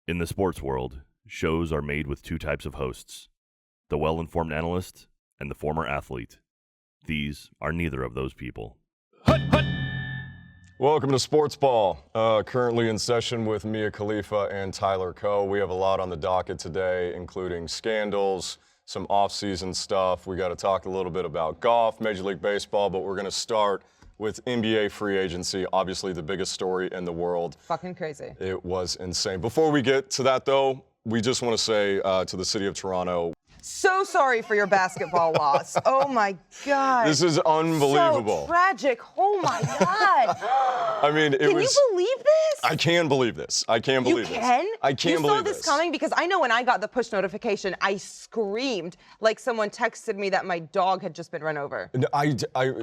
In the sports world, shows are made with two types of hosts, the well-informed analyst and the former athlete. These are neither of those people. Welcome to Sportsball. Currently in session with Mia Khalifa and Tyler Coe. We have a lot on the docket today, including scandals, some off-season stuff. We got to talk a little bit about golf, Major League Baseball, but we're going to start with NBA free agency, obviously the biggest story in the world. Fucking crazy. It was insane. Before we get to that, though, we just want to say to the city of Toronto, so sorry for your basketball loss. Oh, my God. this is unbelievable. So tragic. Oh, my God. I mean, it Can was... you believe this? I can believe this. I can believe this. You can? I can believe this. You saw this coming? Because I know when I got the push notification, I screamed like someone texted me that my dog had just been run over. I'm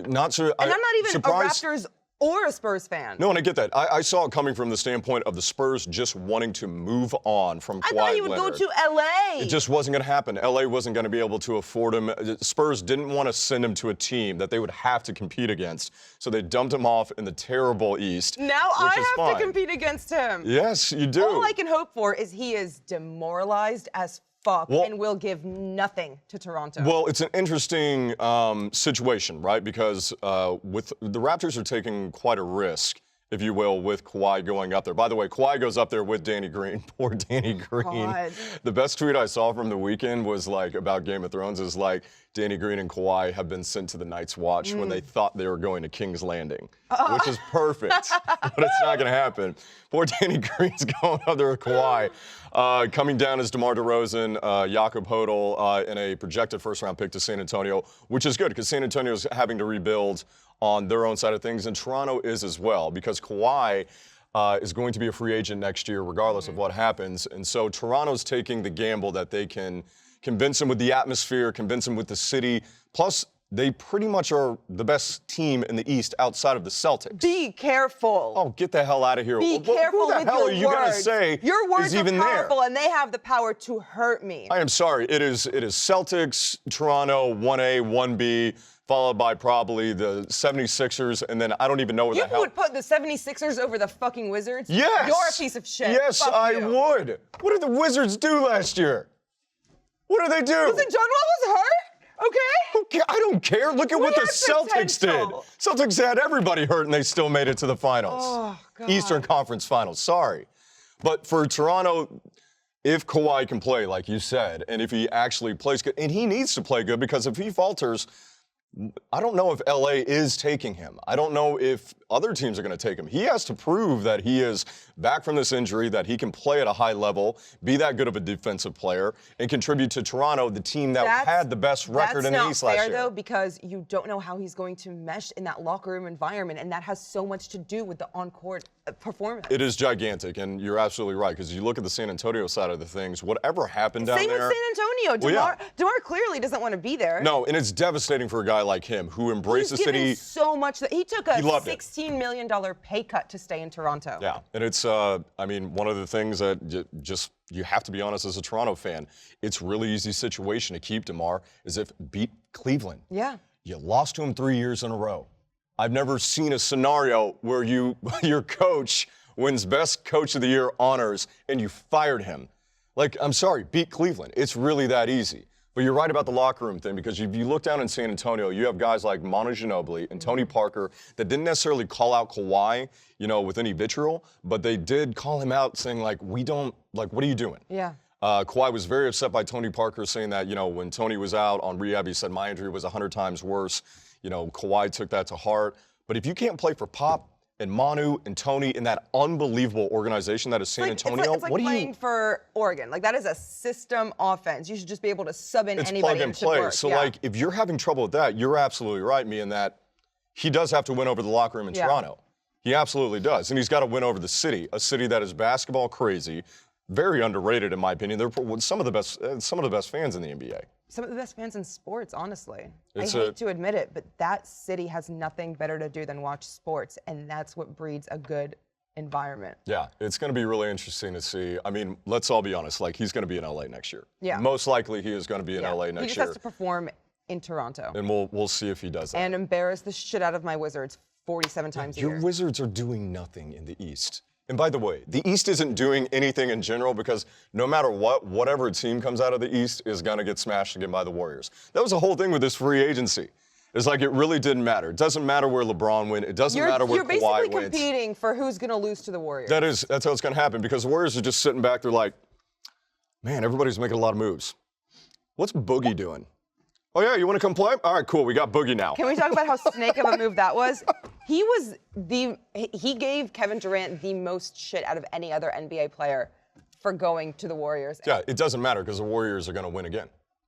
not sure. And I'm not even surprised. a Raptors or a Spurs fan. No, and I get that. I saw it coming from the standpoint of the Spurs just wanting to move on from Kawhi Leonard. I thought he would go to L.A. It just wasn't going to happen. L.A. wasn't going to be able to afford him. Spurs didn't want to send him to a team that they would have to compete against, so they dumped him off in the terrible East. Now I have to compete against him. Yes, you do. All I can hope for is he is demoralized as fuck and will give nothing to Toronto. Well, it's an interesting situation, right? Because with the Raptors are taking quite a risk, if you will, with Kawhi going up there. By the way, Kawhi goes up there with Danny Green. Poor Danny Green. God. The best tweet I saw from the weekend was like about Game of Thrones is like Danny Green and Kawhi have been sent to the Night's Watch when they thought they were going to King's Landing, which is perfect, but it's not going to happen. Poor Danny Green's going up there with Kawhi. Coming down is DeMar DeRozan, Jakob Poeltl, and a projected first-round pick to San Antonio, which is good because San Antonio's having to rebuild on their own side of things, and Toronto is as well because Kawhi is going to be a free agent next year regardless of what happens. And so Toronto's taking the gamble that they can convince him with the atmosphere, convince him with the city. Plus, they pretty much are the best team in the East outside of the Celtics. Be careful. Oh, get the hell out of here. Be careful with your words. Who the hell are you going to say your words is even are powerful, there? and they have the power to hurt me. I am sorry. It is Celtics, Toronto, 1A, 1B, followed by probably the 76ers, and then I don't even know where the hell. You would put the 76ers over the fucking Wizards? Yes. You're a piece of shit. Yes, Fuck I you. would. What did the Wizards do last year? What did they do? Listen, John Wall was hurt, okay? I don't care. Look at what the Celtics did. potential. Celtics had everybody hurt, and they still made it to the finals. Oh, God. Eastern Conference Finals. Sorry. But for Toronto, if Kawhi can play, like you said, and if he actually plays good, and he needs to play good because if he falters, I don't know if LA is taking him. I don't know if other teams are going to take him. He has to prove that he is back from this injury, that he can play at a high level, be that good of a defensive player, and contribute to Toronto, the team that had the best record in the East last year. That's not fair, though, because you don't know how he's going to mesh in that locker room environment, and that has so much to do with the on-court performance. It is gigantic, and you're absolutely right, because you look at the San Antonio side of the things, whatever happened down there. Same with San Antonio. DeMar clearly doesn't want to be there. No, and it's devastating for a guy like him who embraced the city. So much that he took a $16 million pay cut to stay in Toronto. Yeah, and it's, I mean, one of the things that you have to be honest as a Toronto fan, it's really easy situation to keep DeMar is if beat Cleveland. Yeah. You lost to him 3 years in a row. I've never seen a scenario where your coach wins Best Coach of the Year honors and you fired him. Like, I'm sorry, beat Cleveland. It's really that easy. But you're right about the locker room thing because if you look down in San Antonio, you have guys like Manu Ginobili and Tony Parker that didn't necessarily call out Kawhi, with any vitriol, but they did call him out saying, like, what are you doing? Yeah. Kawhi was very upset by Tony Parker saying that, when Tony was out on rehab, he said, my injury was 100 times worse. Kawhi took that to heart. But if you can't play for Pop and Manu and Tony in that unbelievable organization that is San Antonio, it's like playing for Oregon. Like, that is a system offense. You should just be able to sub in anybody. It's plug and play. So, if you're having trouble with that, you're absolutely right, me, in that he does have to win over the locker room in Toronto. He absolutely does. And he's got to win over the city, a city that is basketball crazy, very underrated in my opinion. They're some of the best fans in the NBA. Some of the best fans in sports, honestly. I It's hate to admit it, but that city has nothing better to do than watch sports, and that's what breeds a good environment. Yeah, it's going to be really interesting to see. I mean, let's all be honest. Like, he's going to be in LA next year. Yeah. Most likely he is going to be in LA next year. He just has to perform in Toronto. And we'll see if he does that. And embarrass the shit out of my Wizards 47 times a year. Your Wizards are doing nothing in the East. And by the way, the East isn't doing anything in general because no matter what, whatever team comes out of the East is going to get smashed again by the Warriors. That was the whole thing with this free agency. It's like it really didn't matter. It doesn't matter where LeBron went. It doesn't matter where Kawhi went. You're basically competing for who's going to lose to the Warriors. That's how it's going to happen because the Warriors are just sitting back. They're like, man, everybody's making a lot of moves. What's Boogie doing? Oh, yeah, you want to come play? All right, cool. We got Boogie now. Can we talk about how snake of a move that was? He gave Kevin Durant the most shit out of any other NBA player for going to the Warriors. Yeah, it doesn't matter because the Warriors are going to win again.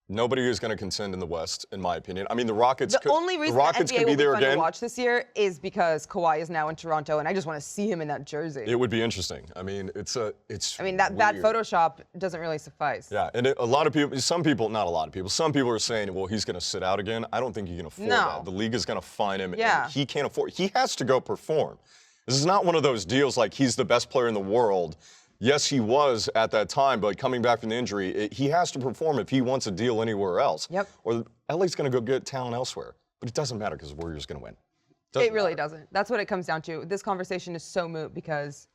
Nobody is going to contend in the West, in my opinion. I mean, the Rockets could be there again. The only reason the NBA will be fun to watch this year is because Kawhi is now in Toronto, and I just want to see him in that jersey. It would be interesting. I mean, it's that Photoshop doesn't really suffice. Yeah, and a lot of people, some people are saying, well, he's going to sit out again. I don't think he can afford that. The league is going to fine him, and he can't afford. He has to go perform. This is not one of those deals like he's the best player in the world. Yes, he was at that time, but coming back from the injury, he has to perform if he wants a deal anywhere else. Yep. Or LA's going to go get talent elsewhere. But it doesn't matter because the Warriors are going to win. It really doesn't. That's what it comes down to. This conversation is so moot because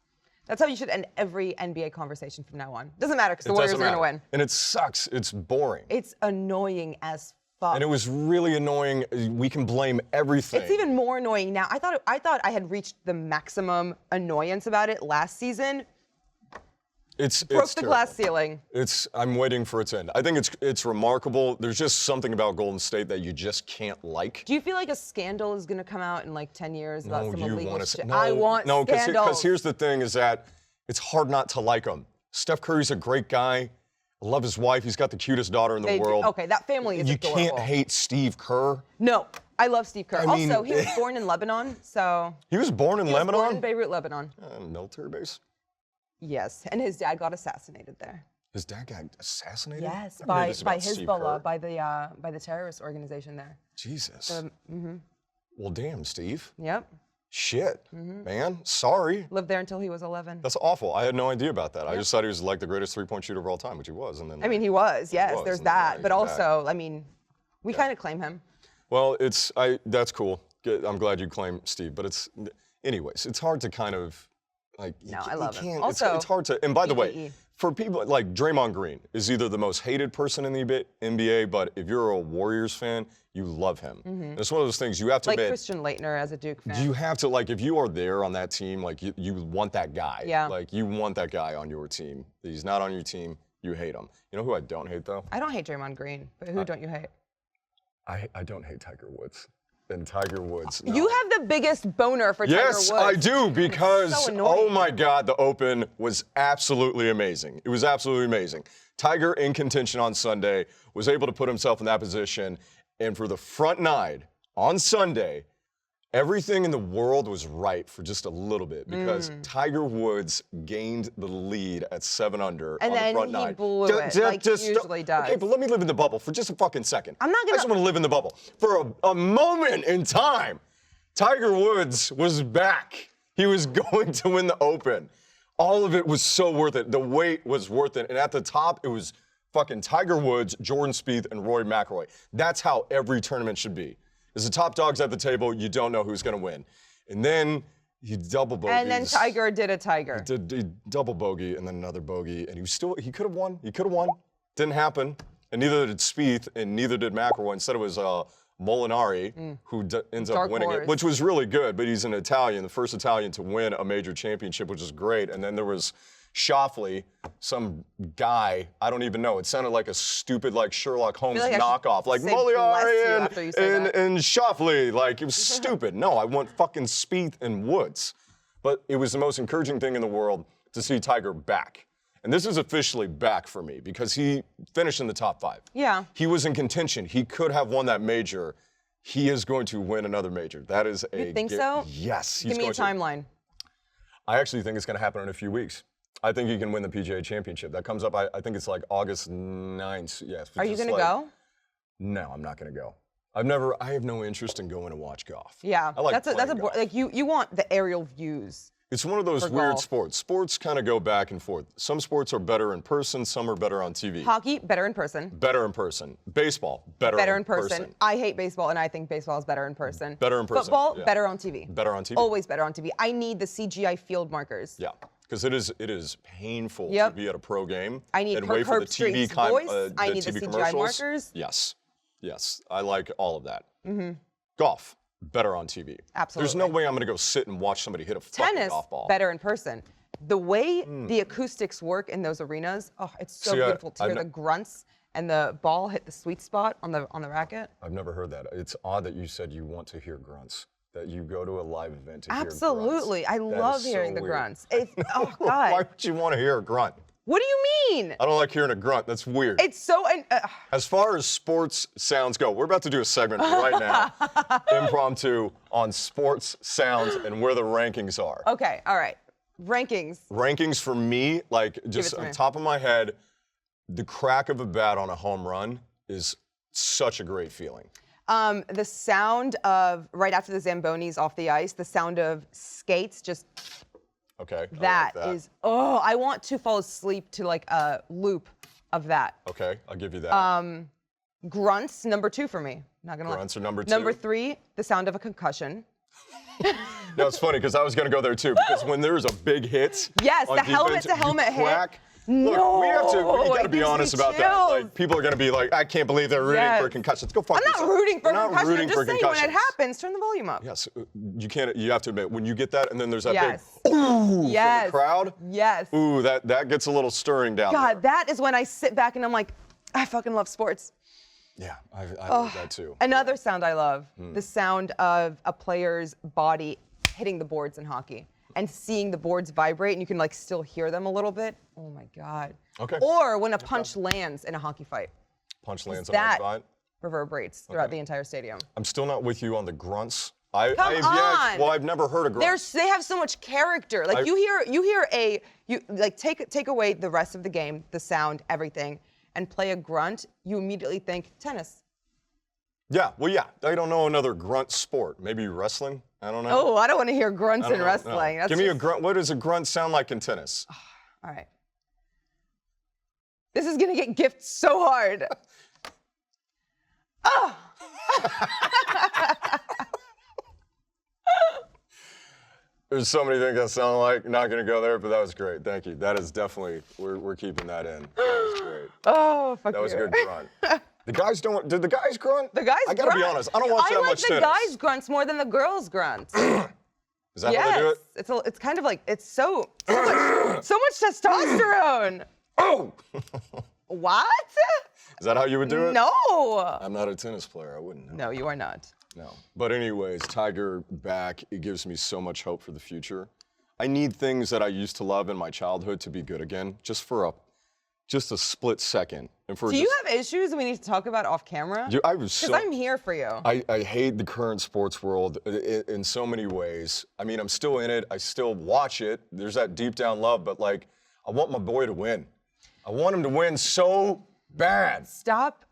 that's how you should end every NBA conversation from now on. Doesn't matter because the Warriors are going to win. And it sucks. It's boring. It's annoying as fuck. And it was really annoying. We can blame everything. It's even more annoying now. I thought I had reached the maximum annoyance about it last season. Broke the glass ceiling. I'm waiting for its end. I think it's remarkable. There's just something about Golden State that you just can't like. Do you feel like a scandal is going to come out in like 10 years about some illegal shit? No, I want scandals. Because here's the thing is that it's hard not to like him. Steph Curry's a great guy. I love his wife. He's got the cutest daughter in the world. Okay, that family is adorable. You can't hate Steve Kerr. No, I love Steve Kerr. He was born in Lebanon, so... He was born in Lebanon? He was born in Beirut, Lebanon. Military base? Yes, and his dad got assassinated there. His dad got assassinated? Yes, by Hezbollah, by the terrorist organization there. Jesus. Well, damn, Steve. Yep. Shit, man. Sorry. Lived there until he was 11. That's awful. I had no idea about that. Yep. I just thought he was like the greatest three-point shooter of all time, which he was. And then he was. Yes, there's that. But also, I mean, we kind of claim him. Well, that's cool. I'm glad you claim Steve. But anyways, it's hard to kind of. I love him. Also, it's hard to. And by the way, for people like Draymond Green is either the most hated person in the NBA, but if you're a Warriors fan, you love him. It's one of those things you have to admit. Like Christian Laettner as a Duke fan. You have to if you are there on that team, you want that guy. Yeah. You want that guy on your team. If he's not on your team, you hate him. You know who I don't hate though? I don't hate Draymond Green, but who don't you hate? I don't hate Tiger Woods. And Tiger Woods. No. You have the biggest boner for Tiger Woods. Yes, I do, because, oh my God, the Open was absolutely amazing. It was absolutely amazing. Tiger in contention on Sunday was able to put himself in that position, and for the front nine on Sunday, everything in the world was right for just a little bit because Tiger Woods gained the lead at 7 under on the front nine. And then he blew it like he usually does. Okay, but let me live in the bubble for just a fucking second. I just want to live in the bubble. For a moment in time, Tiger Woods was back. He was going to win the Open. All of it was so worth it. The wait was worth it. And at the top, it was fucking Tiger Woods, Jordan Spieth, and Rory McIlroy. That's how every tournament should be. There's the top dogs at the table. You don't know who's going to win. And then he double bogey. And then Tiger did a Tiger. He did double bogey and then another bogey. And he could have won. He could have won. Didn't happen. And neither did Spieth and neither did McIlroy. Instead it was Molinari who ends up winning it, which was really good. But he's an Italian, the first Italian to win a major championship, which is great. And then there was Schauffele, some guy, I don't even know. It sounded like a stupid, Sherlock Holmes knockoff. Like Molinari and Schauffele. It was stupid. No, I want fucking Spieth and Woods. But it was the most encouraging thing in the world to see Tiger back. And this is officially back for me because he finished in the top 5. Yeah. He was in contention. He could have won that major. He is going to win another major. That is You think so? Yes. Give me a timeline. I actually think it's going to happen in a few weeks. I think he can win the PGA Championship. That comes up, I think it's August 9th. Yes. Are you going to go? No, I'm not going to go. I have no interest in going to watch golf. Yeah. I like golf. You want the aerial views. It's one of those weird sports. Sports kind of go back and forth. Some sports are better in person, some are better on TV. Hockey, better in person. Better in person. Baseball, better in person. I hate baseball, and I think baseball is better in person. Better in person. Football, better on TV. Better on TV. Always better on TV. I need the CGI field markers. Yeah. because it is painful Yep. to be at a pro game. I need and wait for the TV voice. I need the TV CGI commercials. markers. Yes, I like all of that. Golf, better on TV. Absolutely. There's no way I'm gonna go sit and watch somebody hit a fucking Tennis, golf ball. better in person. The way the acoustics work in those arenas, it's so beautiful to hear the grunts and the ball hit the sweet spot on the racket. I've never heard that. It's odd that you said you want to hear grunts. That you go to a live event to hear grunts. Absolutely, I love hearing the grunts. Oh God. Why would you want to hear a grunt? What do you mean? I don't like hearing a grunt. That's weird. It's so. As far as sports sounds go, we're about to do a segment right now, impromptu, on sports sounds and where the rankings are. Okay, all right. Rankings. Rankings for me, like just on top of my head, the crack of a bat on a home run is such a great feeling. The sound of, right after the Zambonis off the ice, the sound of skates just. Okay. That I like that is, I want to fall asleep to like a loop of that. Okay, I'll give you that. Grunts, number 2 for me. Not gonna lie. Grunts are number 2. Number 3, the sound of a concussion. No, it's funny because I was going to go there too, because when there's a big hit. Yes, on the defense, helmet-to-helmet hit. Look, No, we got to it be gives honest me about that. chills. Like, people are going to be like, I can't believe they're rooting for concussions. Go fuck I'm yourself. not rooting for We're not concussion. rooting I'm just for saying concussions. when it happens, turn the volume up. Yes, you can't. You have to admit when you get that, and then there's that Yes. big ooh Yes. from the crowd. Yes. Ooh, that gets a little stirring down God, there. that is when I sit back and I'm like, I fucking love sports. Yeah, I love that too. Another sound I love, the sound of a player's body hitting the boards in hockey and seeing the boards vibrate and you can like still hear them a little bit. Oh my God. Okay. Or when a punch lands in a hockey fight. Punch lands on that spot. Reverberates throughout the entire stadium. I'm still not with you on the grunts. Come on. Well, I've never heard a grunt. They have so much character. Like you take away the rest of the game, the sound, everything, and play a grunt, you immediately think tennis. Yeah, well, yeah. I don't know another grunt sport. Maybe wrestling? I don't know. Oh, I don't want to hear grunts in wrestling. No. Give me a grunt. What does a grunt sound like in tennis? All right. This is going to get gifted so hard. Oh. There's so many things that sound like. Not going to go there, but that was great. Thank you. That is definitely, we're keeping that in. That was great. Oh, fuck you. That was a good grunt. The guys don't, did the guys grunt? The guys I gotta be honest, I don't watch that much tennis. I like the guys' grunts more than the girls' grunts. Is that how they do it? It's kind of like, it's so much testosterone. Oh! What? Is that how you would do it? No. I'm not a tennis player, I wouldn't know. No, you are not. No. But anyways, Tiger back, it gives me so much hope for the future. I need things that I used to love in my childhood to be good again, just a split second. And for do you have issues we need to talk about off camera? Because I'm here for you. I hate the current sports world in so many ways. I mean, I'm still in it. I still watch it. There's that deep down love, but like, I want my boy to win. I want him to win so bad. Stop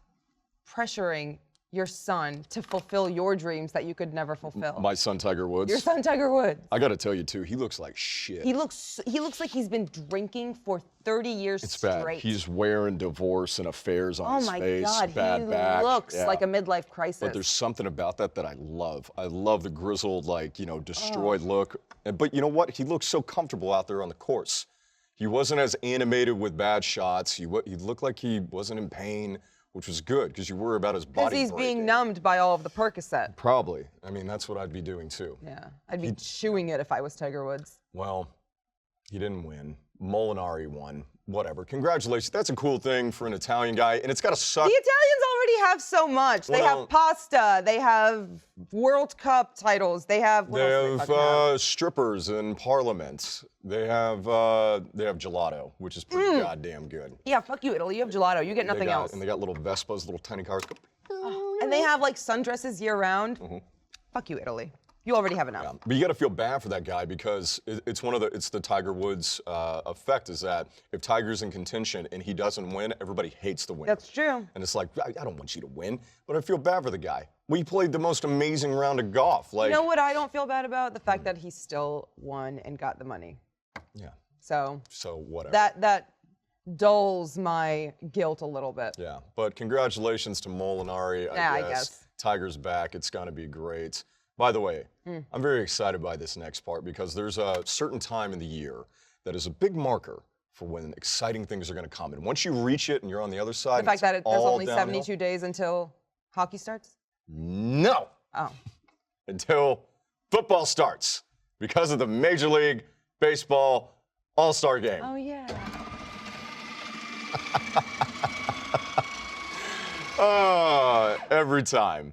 pressuring your son to fulfill your dreams that you could never fulfill. My son, Tiger Woods. Your son, Tiger Woods. I got to tell you, too, he looks like shit. He looks like he's been drinking for 30 years straight. It's bad. He's wearing divorce and affairs on his face. Oh, my God. Bad he back. looks like a midlife crisis. But there's something about that I love. I love the grizzled, destroyed look. But you know what? He looks so comfortable out there on the course. He wasn't as animated with bad shots. He looked like he wasn't in pain, which was good because you worry about his body Because he's breaking. being numbed by all of the Percocet. Probably. I mean, that's what I'd be doing too. Yeah, I'd be chewing it if I was Tiger Woods. Well, he didn't win. Molinari won. Whatever. Congratulations. That's a cool thing for an Italian guy, and it's got to suck. The Italians already have so much. They have pasta. They have World Cup titles. They have strippers in Parliament. They have gelato, which is pretty goddamn good. Yeah, fuck you, Italy. You have gelato. You get nothing else. And they got little Vespas, little tiny cars. And they have like sundresses year round. Fuck you, Italy. You already have enough. Yeah. But you got to feel bad for that guy because it's the Tiger Woods effect is that if Tiger's in contention and he doesn't win, everybody hates the winner. That's true. And it's like, I don't want you to win, but I feel bad for the guy. We played the most amazing round of golf. Like, you know what I don't feel bad about? The fact that he still won and got the money. Yeah. So whatever. That dulls my guilt a little bit. Yeah. But congratulations to Molinari. I guess. Tiger's back. It's going to be great. By the way, I'm very excited by this next part because there's a certain time in the year that is a big marker for when exciting things are going to come. And once you reach it and you're on the other side, The fact that there's only downhill, 72 days until hockey starts? No. Oh. Until football starts because of the Major League Baseball All-Star Game. Oh, yeah. Every time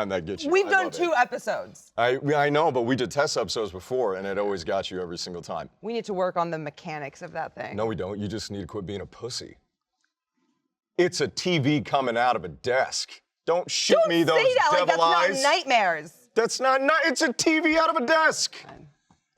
that gets you. We've I done love 2 it. episodes. I know, but we did test episodes before, and it always got you every single time. We need to work on the mechanics of that thing. No, we don't. You just need to quit being a pussy. It's a TV coming out of a desk. Don't shoot me those say that devil like eyes. that's not nightmares. That's not. It's a TV out of a desk.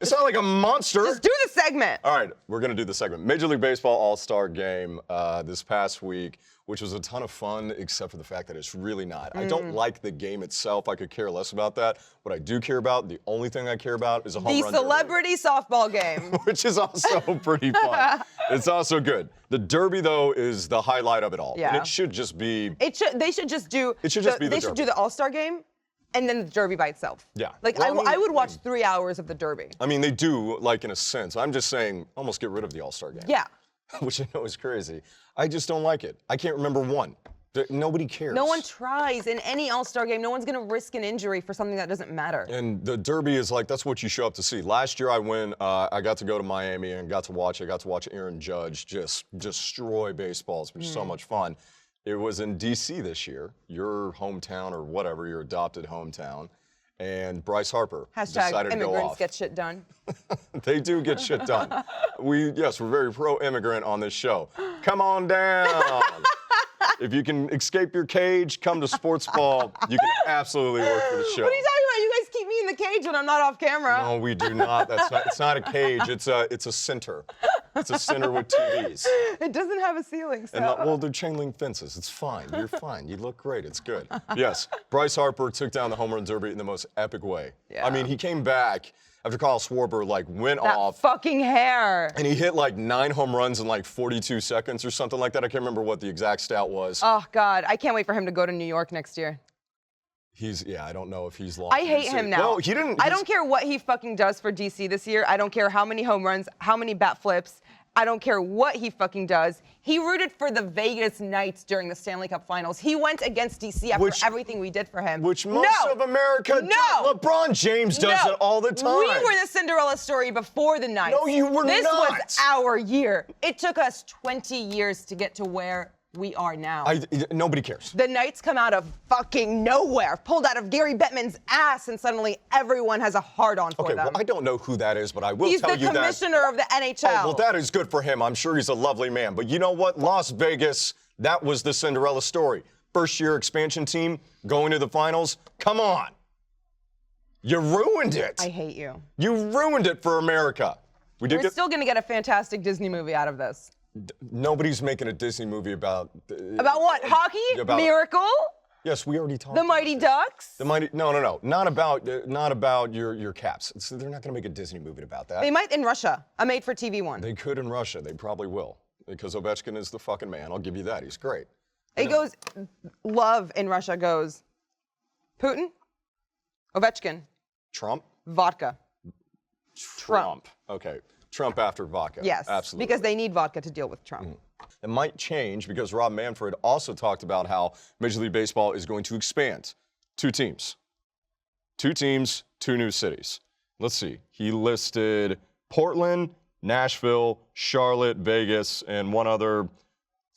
It's not like a monster. Just do the segment. All right, we're going to do the segment. Major League Baseball All-Star Game this past week, which was a ton of fun, except for the fact that it's really not. I don't like the game itself. I could care less about that. What I do care about, the only thing I care about, is a Homerun Derby. The celebrity softball game. Which is also pretty fun. It's also good. The Derby, though, is the highlight of it all. Yeah. And it should just be... They should just do... It should just be the They should Derby. do the All-Star game and then the Derby by itself. Yeah. Like, Well, I would watch 3 hours of the Derby. I mean, they do, like, in a sense. I'm just saying, almost get rid of the All-Star Game. Yeah. Which I know is crazy. I just don't like it. I can't remember one. Nobody cares. No one tries in any All-Star game. No one's going to risk an injury for something that doesn't matter. And the Derby is like, that's what you show up to see. Last year I went, I got to go to Miami and got to watch Aaron Judge just destroy baseballs, which is so much fun. It was in D.C. this year, your hometown or whatever, your adopted hometown. And Bryce Harper decided to go immigrants off. get shit done. They do get shit done. We're very pro-immigrant on this show. Come on down. If you can escape your cage, come to Sportsball. You can absolutely work for the show. What are you talking about? You guys keep me in the cage when I'm not off camera. No, we do not. It's not a cage. It's a center. It's a center with TVs. It doesn't have a ceiling, so. Well, they're chain link fences. It's fine. You're fine. You look great. It's good. Yes, Bryce Harper took down the Homerun Derby in the most epic way. Yeah. I mean, he came back after Kyle Schwarber went that off. Fucking hair. And he hit like 9 home runs in like 42 seconds or something like that. I can't remember what the exact stat was. Oh, God. I can't wait for him to go to New York next year. I don't know if he's long. I hate him now. Well, he didn't. I don't care what he fucking does for DC this year. I don't care how many home runs, how many bat flips. I don't care what he fucking does. He rooted for the Vegas Knights during the Stanley Cup Finals. He went against DC after everything we did for him. Which most of America does. LeBron James does it all the time. We were the Cinderella story before the Knights. No, you were this not. This was our year. It took us 20 years to get to where we are now. Nobody cares. The Knights come out of fucking nowhere, pulled out of Gary Bettman's ass, and suddenly everyone has a hard-on for them. Well, I don't know who that is, but I will He's tell you that. He's the commissioner of the NHL. Oh, well, that is good for him. I'm sure he's a lovely man. But you know what? Las Vegas, that was the Cinderella story. First-year expansion team going to the finals. Come on. You ruined it. I hate you. You ruined it for America. We're still going to get a fantastic Disney movie out of this. Nobody's making a Disney movie about what? Hockey? Miracle? Yes, we already talked. The Mighty Ducks? No. Not about your Caps. They're not going to make a Disney movie about that. They might in Russia. A made-for-TV one. They could in Russia. They probably will because Ovechkin is the fucking man. I'll give you that. He's great. It goes. Love in Russia goes. Putin, Ovechkin, Trump, vodka. Trump. Okay. Trump after vodka. Yes, absolutely. because they need vodka to deal with Trump. It might change because Rob Manfred also talked about how Major League Baseball is going to expand. 2 teams. 2 teams, 2 new cities. Let's see. He listed Portland, Nashville, Charlotte, Vegas, and one other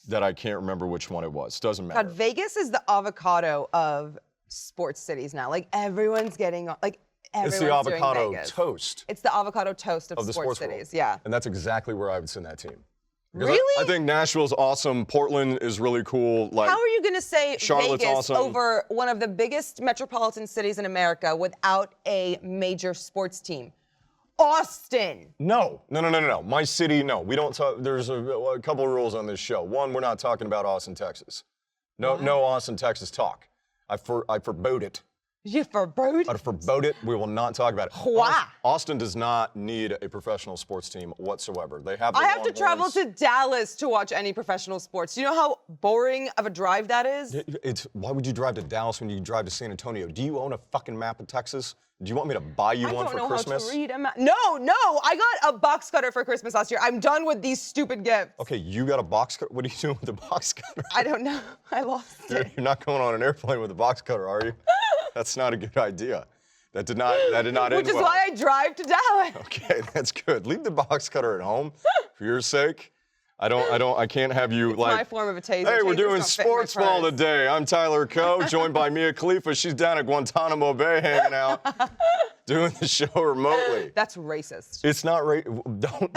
that I can't remember which one it was. Doesn't matter. God, Vegas is the avocado of sports cities now. Like everyone's getting It's the avocado toast. It's the avocado toast of the sports world. cities, yeah. And that's exactly where I would send that team. Because Really? I think Nashville's awesome. Portland is really cool. Like, how are you going to say Charlotte's Vegas awesome. over one of the biggest metropolitan cities in America without a major sports team? Austin. No. My city, no. We don't talk. There's a couple of rules on this show. One, we're not talking about Austin, Texas. No Austin, Texas talk. I forbode it. You forbode? I forbode it. We will not talk about it. Why? Austin does not need a professional sports team whatsoever. They have. I have to travel to Dallas to watch any professional sports. Do you know how boring of a drive that is? Why would you drive to Dallas when you drive to San Antonio? Do you own a fucking map of Texas? Do you want me to buy you one for Christmas? I don't know how to read a map. No, I got a box cutter for Christmas last year. I'm done with these stupid gifts. Okay, you got a box cutter? What are you doing with the box cutter? I don't know. I lost it. You're not going on an airplane with a box cutter, are you? That's not a good idea. That did not end well. Which is why I drive to Dallas. Okay, that's good. Leave the box cutter at home for your sake. I can't have you it's like. My form of a taser. Hey, we're Tasers doing don't fit in my Sportsball purse. today. I'm Tyler Coe, joined by Mia Khalifa. She's down at Guantanamo Bay hanging out, doing the show remotely. That's racist. It's not don't.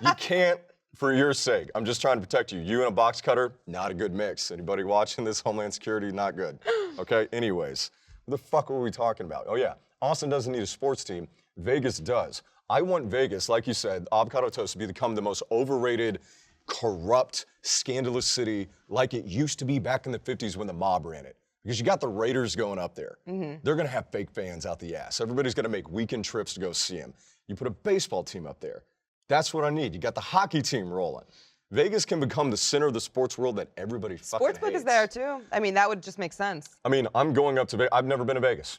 You can't, for your sake. I'm just trying to protect you. You and a box cutter, not a good mix. Anybody watching this, Homeland Security, not good. Okay. Anyways, what the fuck were we talking about? Oh yeah, Austin doesn't need a sports team. Vegas does. I want Vegas, like you said, avocado toast, to become the most overrated, corrupt, scandalous city like it used to be back in the 50s when the mob ran it. Because you got the Raiders going up there. Mm-hmm. They're going to have fake fans out the ass. Everybody's going to make weekend trips to go see them. You put a baseball team up there. That's what I need. You got the hockey team rolling. Vegas can become the center of the sports world that everybody fucking hates. Sportsbook is there too. I mean, that would just make sense. I mean, I'm going up to Vegas. I've never been to Vegas.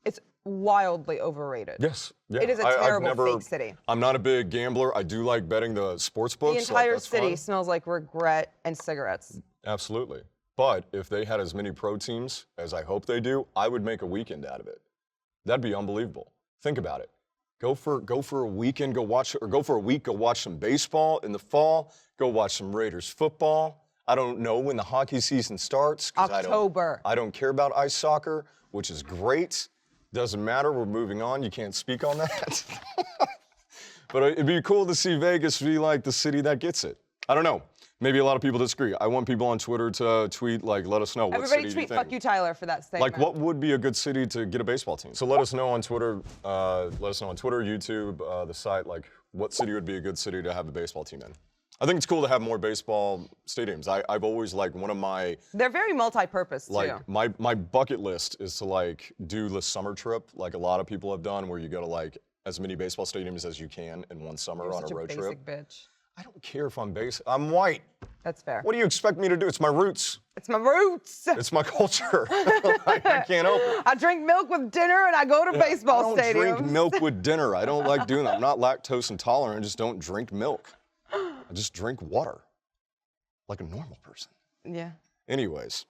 It's wildly overrated. Yes. Yeah. It is a terrible fake city. I'm not a big gambler. I do like betting the sports books. The entire that's city fun. smells like regret and cigarettes. Absolutely. But if they had as many pro teams as I hope they do, I would make a weekend out of it. That'd be unbelievable. Think about it. Go for a weekend, go for a week, go watch some baseball in the fall, go watch some Raiders football. I don't know when the hockey season starts. October. I don't care about ice soccer, which is great. Doesn't matter, we're moving on. You can't speak on that. But it'd be cool to see Vegas be like the city that gets it. I don't know. Maybe a lot of people disagree. I want people on Twitter to tweet, like, let us know what city Everybody tweet, you think. fuck you, Tyler, for that statement. Like, what would be a good city to get a baseball team? So let us know on Twitter. YouTube, the site, like, what city would be a good city to have a baseball team in. I think it's cool to have more baseball stadiums. I've always, like, one of my... They're very multi-purpose, too. Like, my bucket list is to, like, do the summer trip, like a lot of people have done, where you go to, like, as many baseball stadiums as you can in one summer on a road trip. You're such a basic bitch. I don't care if I'm basic. I'm white. That's fair. What do you expect me to do? It's my roots. It's my roots. It's my culture. I can't help it. I drink milk with dinner and I go to baseball stadiums. I don't drink milk with dinner. I don't like doing that. I'm not lactose intolerant. I just don't drink milk. I just drink water like a normal person. Yeah. Anyways,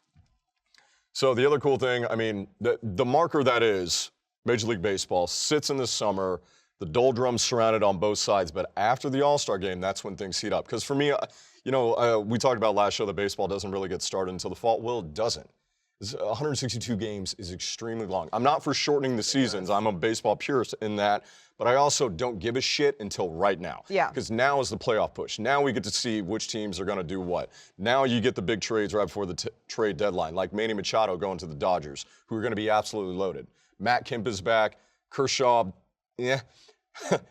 so the other cool thing, I mean, the marker that is Major League Baseball sits in the summer. The doldrums surrounded on both sides, but after the All-Star game, that's when things heat up. Because for me, we talked about last show that baseball doesn't really get started until the fall. Well, it doesn't. 162 games is extremely long. I'm not for shortening the seasons. I'm a baseball purist in that, but I also don't give a shit until right now. Yeah. Because now is the playoff push. Now we get to see which teams are going to do what. Now you get the big trades right before the trade deadline, like Manny Machado going to the Dodgers, who are going to be absolutely loaded. Matt Kemp is back. Kershaw, yeah.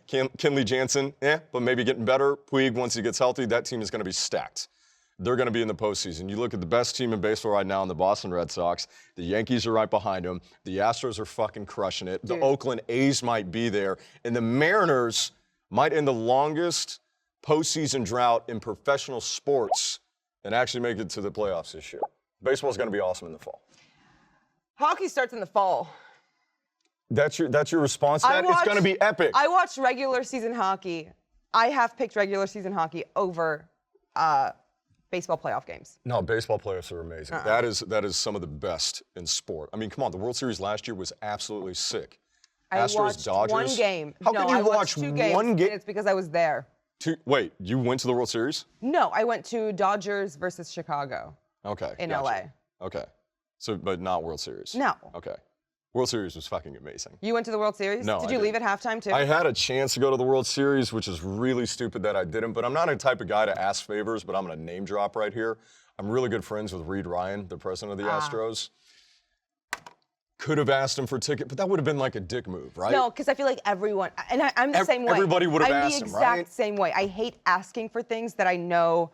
Kenley Jansen, but maybe getting better. Puig, once he gets healthy, that team is going to be stacked. They're going to be in the postseason. You look at the best team in baseball right now in the Boston Red Sox. The Yankees are right behind them. The Astros are fucking crushing it. The Oakland A's might be there. And the Mariners might end the longest postseason drought in professional sports and actually make it to the playoffs this year. Baseball's going to be awesome in the fall. Hockey starts in the fall. That's your response to that? It's going to be epic. I watched regular season hockey. I have picked regular season hockey over baseball playoff games. No, baseball playoffs are amazing. That is some of the best in sport. I mean, come on, the World Series last year was absolutely sick. Astros, watched Dodgers. One game. How can you watch two games, one game? It's because I was there. Wait, you went to the World Series? No, I went to Dodgers versus Chicago. Okay. In gotcha. LA. Okay. So, but not World Series? No. Okay. World Series was fucking amazing. You went to the World Series? No, Did you leave at halftime too? I had a chance to go to the World Series, which is really stupid that I didn't, but I'm not a type of guy to ask favors, but I'm going to name drop right here. I'm really good friends with Reed Ryan, the president of the Astros. Could have asked him for a ticket, but that would have been like a dick move, right? No, because I feel like everyone, and I'm the same way. Everybody would have asked him, right? I'm the exact same way. I hate asking for things that I know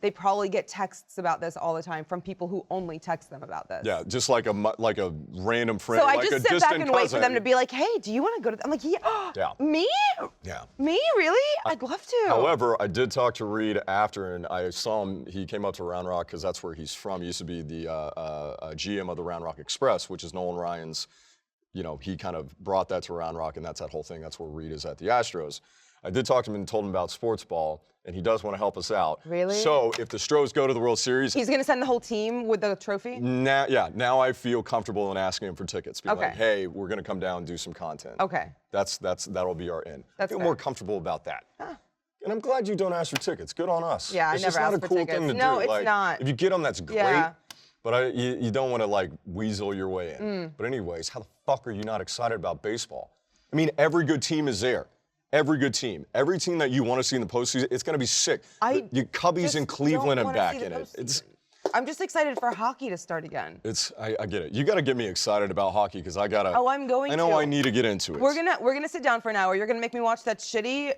they probably get texts about this all the time from people who only text them about this. Yeah, just like a random friend, So I like a just sit distant back and wait for cousin. them to be like, hey, do you want to go to? I'm like, yeah. Yeah. Me? Yeah. Me? Really? I'd love to. However, I did talk to Reed after, and I saw him. He came up to Round Rock because that's where he's from. He used to be the GM of the Round Rock Express, which is Nolan Ryan's. You know, he kind of brought that to Round Rock, and that's that whole thing. That's where Reed is at the Astros. I did talk to him and told him about Sportsball, and he does want to help us out. Really? So if the Stros go to the World Series, He's gonna send the whole team with the trophy. now I feel comfortable in asking him for tickets. Be Okay. like, hey, we're gonna come down and do some content. Okay. That'll be our in. I That's feel fair. more comfortable about that. And I'm glad you don't ask for tickets. Good on us. Yeah, I it's never just not ask a for cool tickets. thing to No, do. it's Like, not. If you get them, that's great. Yeah. But you don't want to like weasel your way in. Mm. But anyways, how the fuck are you not excited about baseball? I mean, every good team is there. Every good team. Every team that you want to see in the postseason, it's going to be sick. Your Cubbies just in Cleveland don't and wanna back see the in it. It's I'm just excited for hockey to start again. I get it. You got to get me excited about hockey because I gotta. Oh, I'm going I know to. I need to get into it. We're gonna sit down for an hour. You're gonna make me watch that shitty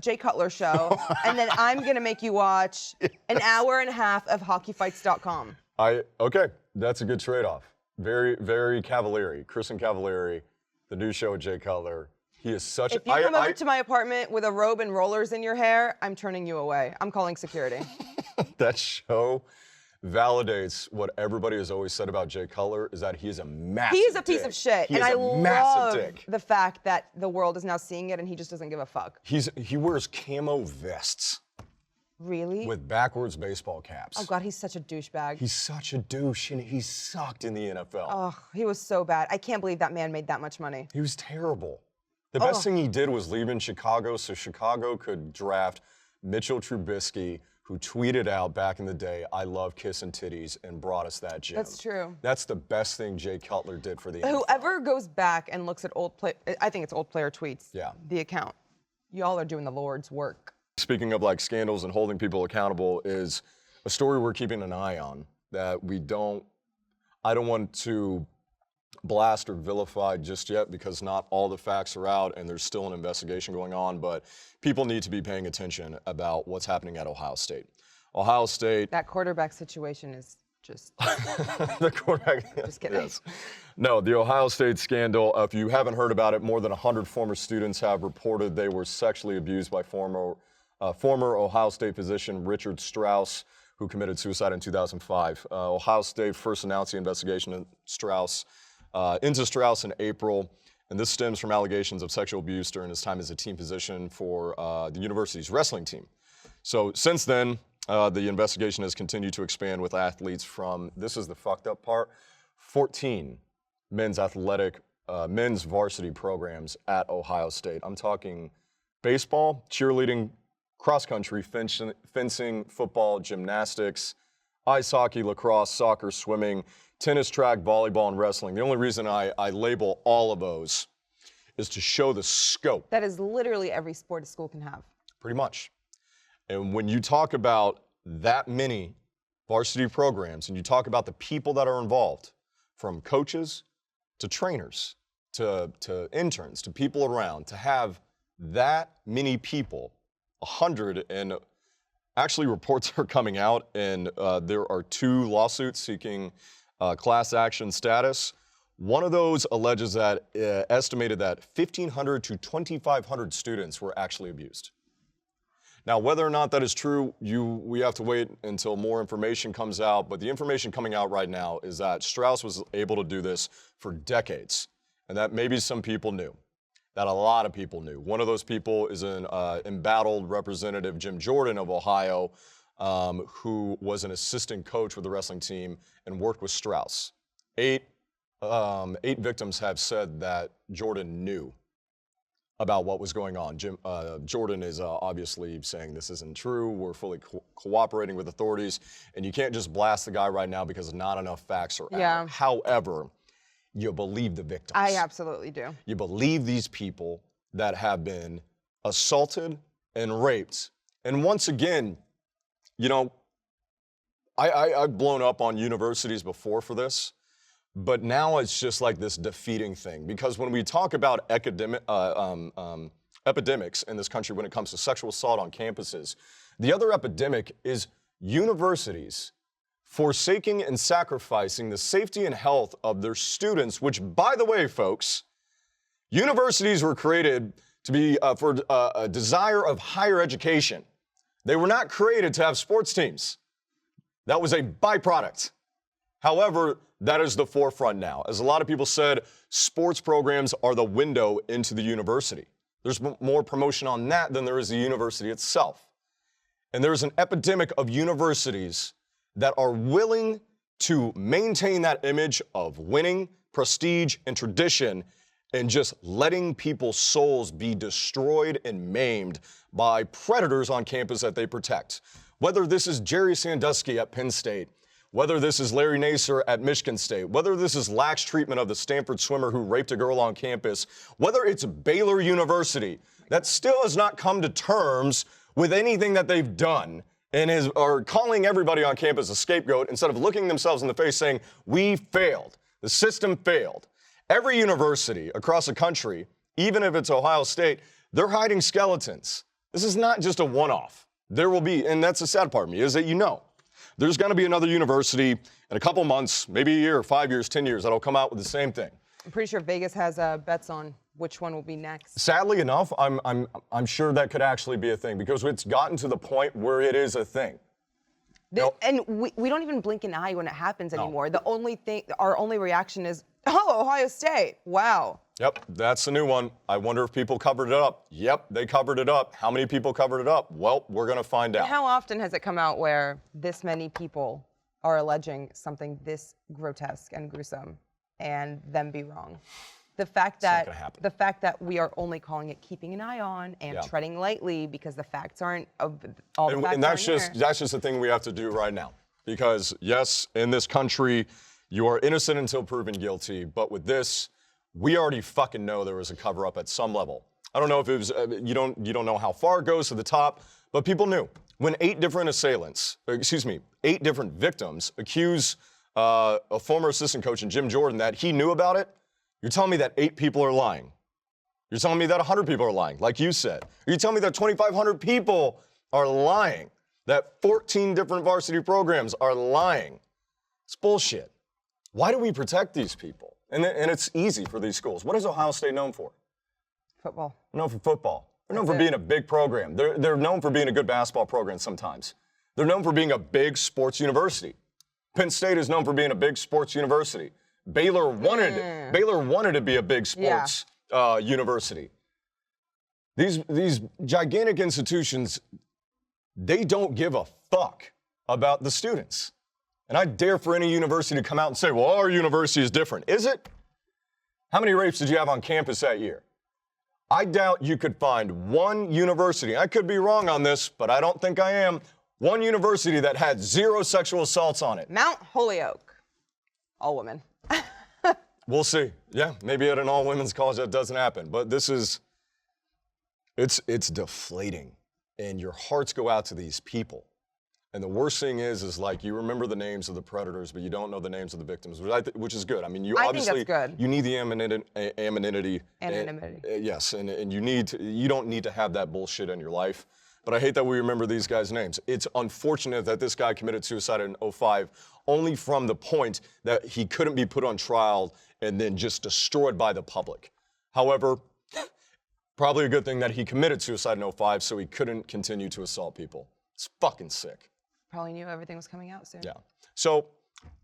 Jay Cutler show, and then I'm gonna make you watch an hour and a half of hockeyfights.com. Okay, that's a good trade-off. Very, very Cavalieri. Kristen Cavalieri, the new show with Jay Cutler. He is such If you come over to my apartment with a robe and rollers in your hair, I'm turning you away. I'm calling security. That show validates what everybody has always said about Jay Cutler is that he is a massive He's a piece dick. of shit, He and is I a massive love dick. the fact that the world is now seeing it, and he just doesn't give a fuck. He wears camo vests Really? with backwards baseball caps. Oh God, he's such a douchebag. He's such a douche, and he sucked in the NFL. Oh, he was so bad. I can't believe that man made that much money. He was terrible. The best thing he did was leaving Chicago so Chicago could draft Mitchell Trubisky, who tweeted out back in the day, "I love kissing titties," and brought us that gym. That's true. That's the best thing Jay Cutler did for the NFL. Whoever goes back and looks at I think it's old player tweets. Yeah. The account. Y'all are doing the Lord's work. Speaking of like scandals and holding people accountable is a story we're keeping an eye on that I don't want to blast or vilify just yet because not all the facts are out and there's still an investigation going on, but people need to be paying attention about what's happening at Ohio State. Ohio State. That quarterback situation is just. The quarterback. Just kidding. Yes. No, the Ohio State scandal, if you haven't heard about it, more than 100 former students have reported they were sexually abused by former Ohio State physician Richard Strauss, who committed suicide in 2005. Ohio State first announced the investigation into Strauss in April, and this stems from allegations of sexual abuse during his time as a team physician for the university's wrestling team. So since then, the investigation has continued to expand with athletes from, this is the fucked up part, 14 men's varsity programs at Ohio State. I'm talking baseball, cheerleading, cross country, fencing, football, gymnastics, ice hockey, lacrosse, soccer, swimming, tennis, track, volleyball, and wrestling. The only reason I label all of those is to show the scope. That is literally every sport a school can have. Pretty much. And when you talk about that many varsity programs and you talk about the people that are involved, from coaches to trainers to interns to people around, to have that many people, 100, and actually reports are coming out, and there are 2 lawsuits seeking class action status. One of those alleges that estimated that 1,500 to 2,500 students were actually abused. Now, whether or not that is true, we have to wait until more information comes out. But the information coming out right now is that Strauss was able to do this for decades, and that maybe some people knew, that a lot of people knew. One of those people is an embattled Representative Jim Jordan of Ohio, who was an assistant coach with the wrestling team and worked with Strauss. 8 victims have said that Jordan knew about what was going on. Jordan is obviously saying this isn't true. We're fully cooperating with authorities, and you can't just blast the guy right now because not enough facts are out. However, you believe the victims. I absolutely do. You believe these people that have been assaulted and raped. And once again, you know, I've blown up on universities before for this, but now it's just like this defeating thing. Because when we talk about epidemics in this country when it comes to sexual assault on campuses, the other epidemic is universities forsaking and sacrificing the safety and health of their students, which, by the way, folks, universities were created to be for a desire of higher education. They were not created to have sports teams. That was a byproduct. However, that is the forefront now. As a lot of people said, sports programs are the window into the university. There's more promotion on that than there is the university itself. And there's an epidemic of universities that are willing to maintain that image of winning, prestige, and tradition, and just letting people's souls be destroyed and maimed by predators on campus that they protect. Whether this is Jerry Sandusky at Penn State, whether this is Larry Nassar at Michigan State, whether this is lax treatment of the Stanford swimmer who raped a girl on campus, whether it's Baylor University that still has not come to terms with anything that they've done and are calling everybody on campus a scapegoat instead of looking themselves in the face saying, we failed, the system failed. Every university across the country, even if it's Ohio State, they're hiding skeletons. This is not just a one-off. There will be, and that's the sad part of me, is that there's going to be another university in a couple months, maybe a year, 5 years, 10 years, that'll come out with the same thing. I'm pretty sure Vegas has bets on which one will be next. Sadly enough, I'm sure that could actually be a thing because it's gotten to the point where it is a thing. And we don't even blink an eye when it happens anymore. The only thing, our only reaction is, oh, Ohio State, wow. Yep, that's the new one. I wonder if people covered it up. Yep, they covered it up. How many people covered it up? Well, we're going to find out. How often has it come out where this many people are alleging something this grotesque and gruesome and them be wrong? The fact that we are only calling it keeping an eye on and treading lightly because the facts aren't all the facts and that's aren't that's just the thing we have to do right now. Because yes, in this country, you are innocent until proven guilty. But with this, we already fucking know there was a cover up at some level. I don't know if it was you don't know how far it goes to the top, but people knew when 8 different victims accuse a former assistant coach in Jim Jordan that he knew about it. You're telling me that 8 people are lying. You're telling me that 100 people are lying, like you said. You're telling me that 2,500 people are lying, that 14 different varsity programs are lying. It's bullshit. Why do we protect these people? And it's easy for these schools. What is Ohio State known for? Football. They're known for football. They're known for being a big program. They're known for being a good basketball program sometimes. They're known for being a big sports university. Penn State is known for being a big sports university. Baylor wanted to be a big sports university. These gigantic institutions, they don't give a fuck about the students. And I dare for any university to come out and say, well, our university is different. Is it? How many rapes did you have on campus that year? I doubt you could find one university, I could be wrong on this, but I don't think I am, one university that had 0 sexual assaults on it. Mount Holyoke, all women. We'll see. Yeah, maybe at an all-women's college that doesn't happen. But it's deflating. And your hearts go out to these people. And the worst thing is like you remember the names of the predators, but you don't know the names of the victims, which is good. I mean, I think that's good. You need the anonymity. Anonymity. Yes, and you don't need to have that bullshit in your life. But I hate that we remember these guys' names. It's unfortunate that this guy committed suicide in 2005 only from the point that he couldn't be put on trial and then just destroyed by the public. However, probably a good thing that he committed suicide in 2005 so he couldn't continue to assault people. It's fucking sick. Probably knew everything was coming out soon. Yeah. So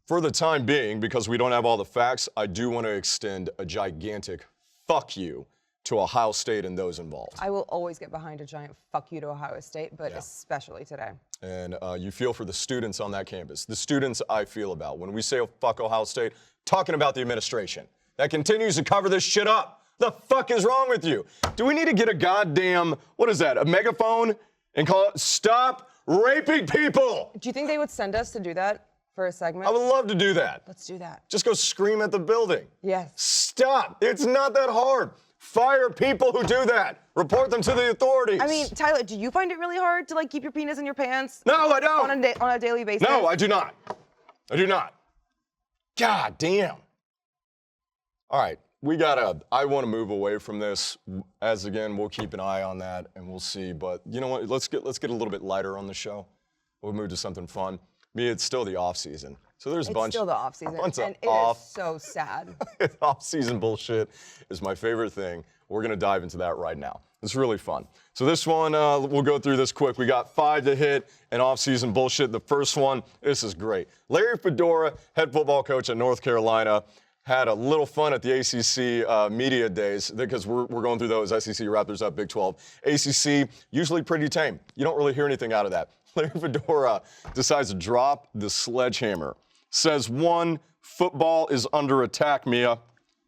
for the time being, because we don't have all the facts, I do want to extend a gigantic fuck you to Ohio State and those involved. I will always get behind a giant fuck you to Ohio State, but especially today. And you feel for the students on that campus. The students I feel about. When we say fuck Ohio State, talking about the administration that continues to cover this shit up. The fuck is wrong with you? Do we need to get a goddamn, what is that, a megaphone and call it stop raping people? Do you think they would send us to do that for a segment? I would love to do that. Let's do that. Just go scream at the building. Yes. Stop. It's not that hard. Fire people who do that. Report them to the authorities. I mean, Tyler, do you find it really hard to keep your penis in your pants? No, I don't. On a daily basis? No, I do not. I do not. God damn. All right, I want to move away from this. As again, we'll keep an eye on that and we'll see. But you know what? Let's get a little bit lighter on the show. we'll move to something fun. Me, it's still the off season. So there's It's still the off season, and it is so sad. Off-season bullshit is my favorite thing. We're going to dive into that right now. It's really fun. So this one, we'll go through this quick. We got 5 to hit and off-season bullshit. The first one, this is great. Larry Fedora, head football coach at North Carolina, had a little fun at the ACC media days because we're going through those. SEC Raptors up, Big 12. ACC, usually pretty tame. You don't really hear anything out of that. Larry Fedora decides to drop the sledgehammer. Says, 1, football is under attack, Mia.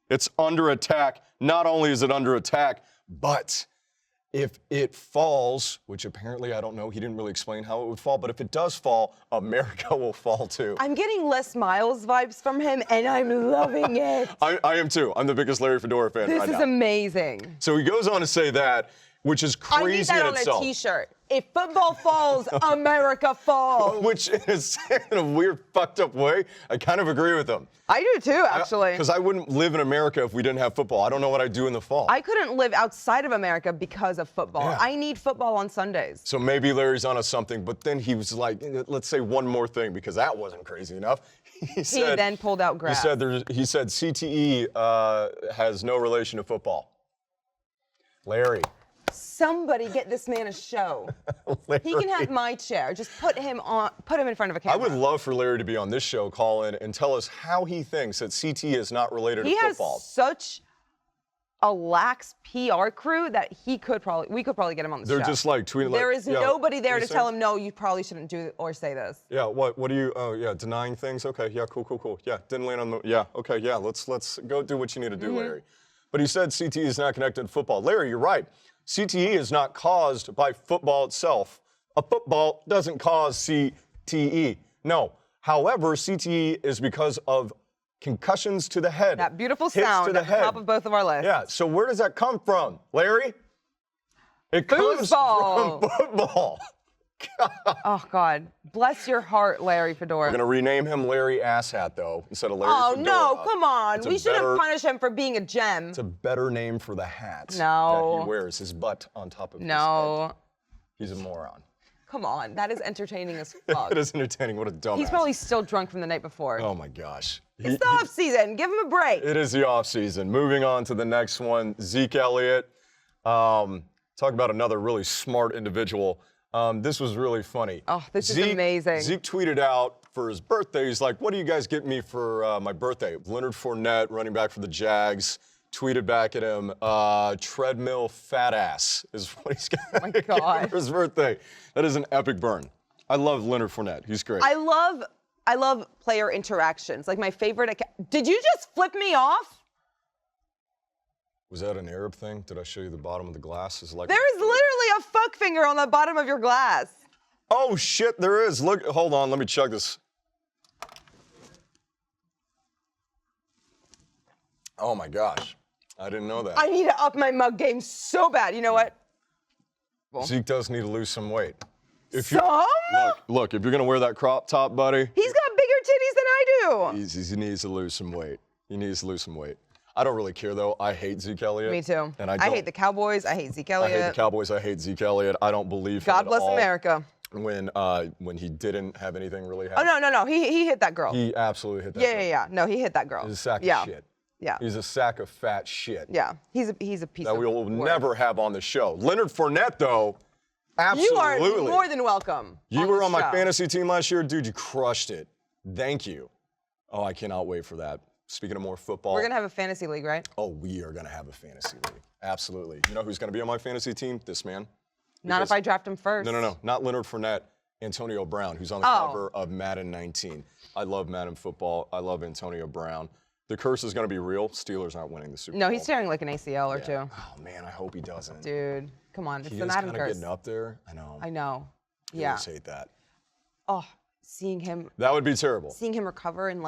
It's under attack. Not only is it under attack, but if it falls, which apparently, I don't know, he didn't really explain how it would fall, but if it does fall, America will fall too. I'm getting Les Miles vibes from him, and I'm loving it. I am too. I'm the biggest Larry Fedora fan right now. This is amazing. So he goes on to say that, which is crazy in itself. I need that on a T-shirt. If football falls, America falls. Which is in a weird, fucked up way. I kind of agree with him. I do too, actually. Because I wouldn't live in America if we didn't have football. I don't know what I'd do in the fall. I couldn't live outside of America because of football. Yeah. I need football on Sundays. So maybe Larry's onto something, but then he was like, let's say one more thing, because that wasn't crazy enough. He then pulled out grass. He said CTE has no relation to football. Larry. Somebody get this man a show. He can have my chair. Just put him in front of a camera. I would love for Larry to be on this show, call in, and tell us how he thinks that CTE is not related to football. He has such a lax PR crew that we could probably get him on the show. They're just like tweeting. There is nobody there to tell him, no, you probably shouldn't do or say this. Yeah, what do you, denying things? Okay, yeah, cool. Yeah, didn't land on the, yeah, okay, yeah, let's go do what you need to do, Larry. But he said CTE is not connected to football. Larry, you're right. CTE is not caused by football itself. A football doesn't cause CTE. No. However, CTE is because of concussions to the head. That beautiful sound at the top of both of our lists. Yeah, so where does that come from, Larry? It comes from football. Oh, God. Bless your heart, Larry Fedora. We're going to rename him Larry Asshat, though, instead of Larry Fedora. Oh, no, come on. We shouldn't punish him for being a gem. It's a better name for the hat that he wears, his butt on top of his head. He's a moron. Come on. That is entertaining as fuck. It is entertaining. What a dumbass. He's probably still drunk from the night before. Oh, my gosh. It's the off season. Give him a break. It is the off season. Moving on to the next one, Zeke Elliott. Talk about another really smart individual. This was really funny. Oh, this is amazing. Zeke tweeted out for his birthday, he's like, what do you guys get me for my birthday? Leonard Fournette, running back for the Jags, tweeted back at him, treadmill fat ass is what he's got oh my God. for his birthday. That is an epic burn. I love Leonard Fournette. He's great. I love player interactions. Like my favorite. Did you just flip me off? Was that an Arab thing? Did I show you the bottom of the glass? There is literally a fuck finger on the bottom of your glass. Oh, shit, there is. Look, hold on, let me chug this. Oh, my gosh. I didn't know that. I need to up my mug game so bad. You know what? Zeke does need to lose some weight. Look, if you're going to wear that crop top, buddy. He's got bigger titties than I do. He needs to lose some weight. He needs to lose some weight. I don't really care, though. I hate Zeke Elliott. Me too. And I hate the Cowboys. I hate Zeke Elliott. I hate the Cowboys. I hate Zeke Elliott. I don't believe him God bless America. When he didn't have anything really happen. Oh, no. He hit that girl. He absolutely hit that girl. Yeah. No, he hit that girl. He's a sack of shit. Yeah. He's a sack of fat shit. Yeah. He's a piece of that we will never have on the show. Leonard Fournette, though, absolutely. You are more than welcome. You were on my fantasy team last year. Dude, you crushed it. Thank you. Oh, I cannot wait for that. Speaking of more football. We're going to have a fantasy league, right? Oh, we are going to have a fantasy league. Absolutely. You know who's going to be on my fantasy team? This man. Not if I draft him first. No. Not Leonard Fournette. Antonio Brown, who's on the cover of Madden 19. I love Madden football. I love Antonio Brown. The curse is going to be real. Steelers aren't winning the Super Bowl. No, he's tearing like an ACL or two. Oh, man, I hope he doesn't. Dude, come on. It's the Madden curse. He is kind of getting up there. I know. Yeah. I just hate that. Oh, seeing him. That would be terrible. Seeing him recover and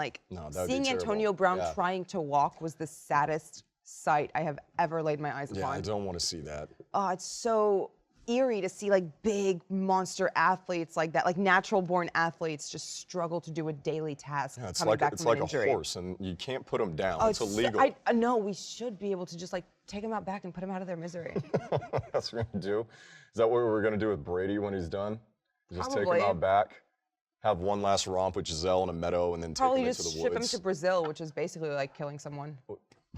seeing be Antonio Brown trying to walk was the saddest sight I have ever laid my eyes upon. Yeah, I don't want to see that. Oh, it's so eerie to see big monster athletes like that, natural born athletes just struggle to do a daily task. Yeah, it's coming like back from an injury. A horse, and you can't put them down. It's illegal. No, we should be able to just take them out back and put them out of their misery. That's what we're gonna do. Is that what we're gonna do with Brady when he's done? Just take him Probably. out back, have one last romp with Giselle in a meadow, and then Probably take him into just the ship him woods. to Brazil, which is basically like killing someone.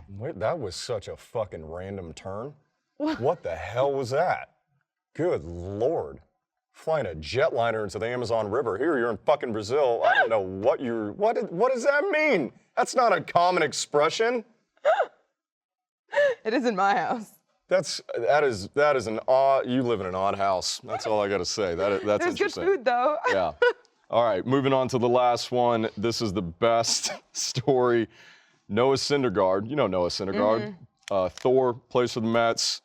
Wait, that was such a fucking random turn. What the hell was that? Good Lord. Flying a jetliner into the Amazon River. Here, you're in fucking Brazil. I don't know what does that mean? That's not a common expression. It is in my house. That is an odd, you live in an odd house. That's all I gotta say. That's There's interesting. good food though. Yeah. All right, moving on to the last one. This is the best story. Noah Syndergaard. You know Noah Syndergaard. Thor plays for the Mets.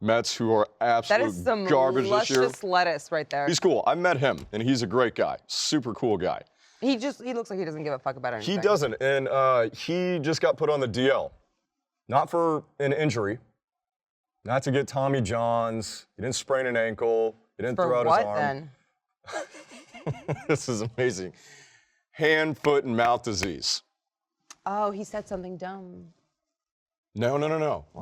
Mets, who are That absolute is some garbage this year. luscious lettuce right there. He's cool. I met him, and he's a great guy. Super cool guy. He looks like he doesn't give a fuck about anything. He doesn't, and he just got put on the DL. Not for an injury, not to get Tommy Johns. He didn't sprain an ankle. He didn't throw out his arm. then? This is amazing. Hand, foot, and mouth disease. Oh, he said something dumb. No.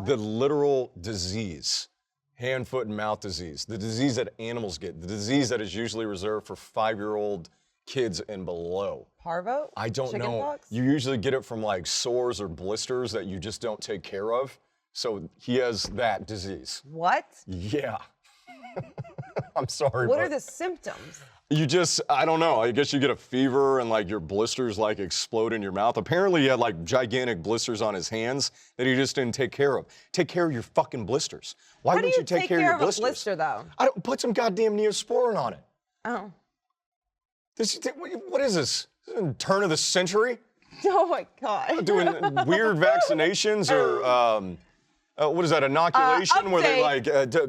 The literal disease. Hand, foot, and mouth disease. The disease that animals get. The disease that is usually reserved for 5-year-old kids and below. Parvo? I don't know. Chickenpox? You usually get it from like sores or blisters that you just don't take care of. So he has that disease. What? Yeah. I'm sorry. What but are the symptoms? I don't know. I guess you get a fever and like your blisters like explode in your mouth. Apparently he had like gigantic blisters on his hands that he just didn't take care of. Take care of your fucking blisters. Why How do wouldn't you you take care of your blisters? a blister though? I don't put some goddamn Neosporin on it. Oh. What is this? Is this turn of the century? Oh my God. Doing weird vaccinations or what is that, inoculation where they like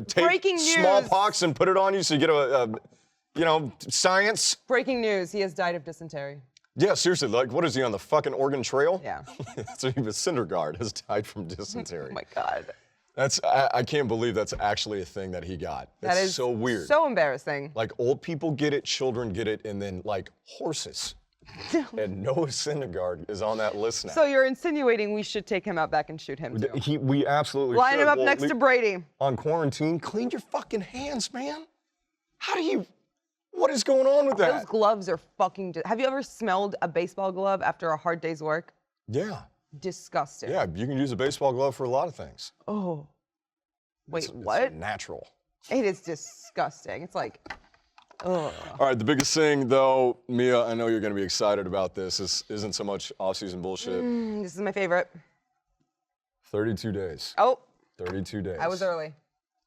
take Breaking news. smallpox and put it on you so you get science? Breaking news, he has died of dysentery. Yeah, seriously, like what is he on the fucking Oregon Trail? Yeah. So he was Syndergaard has died from dysentery. Oh my God. I can't believe that's actually a thing that he got. That That's is so weird. So embarrassing. Like old people get it, children get it, and then like horses. And Noah Syndergaard is on that list now. So you're insinuating we should take him out back and shoot him too? We absolutely Line should. him up Well, next to Brady. On quarantine, clean your fucking hands, man. What is going on with Those that? gloves are fucking. Have you ever smelled a baseball glove after a hard day's work? Yeah. Disgusting. Yeah, you can use a baseball glove for a lot of things. Oh. Wait, It's what? natural. It is disgusting. It's like, ugh. All right, the biggest thing, though, Mia, I know you're going to be excited about this. This isn't so much off-season bullshit. This is my favorite. 32 days. Oh, 32 days. I was early.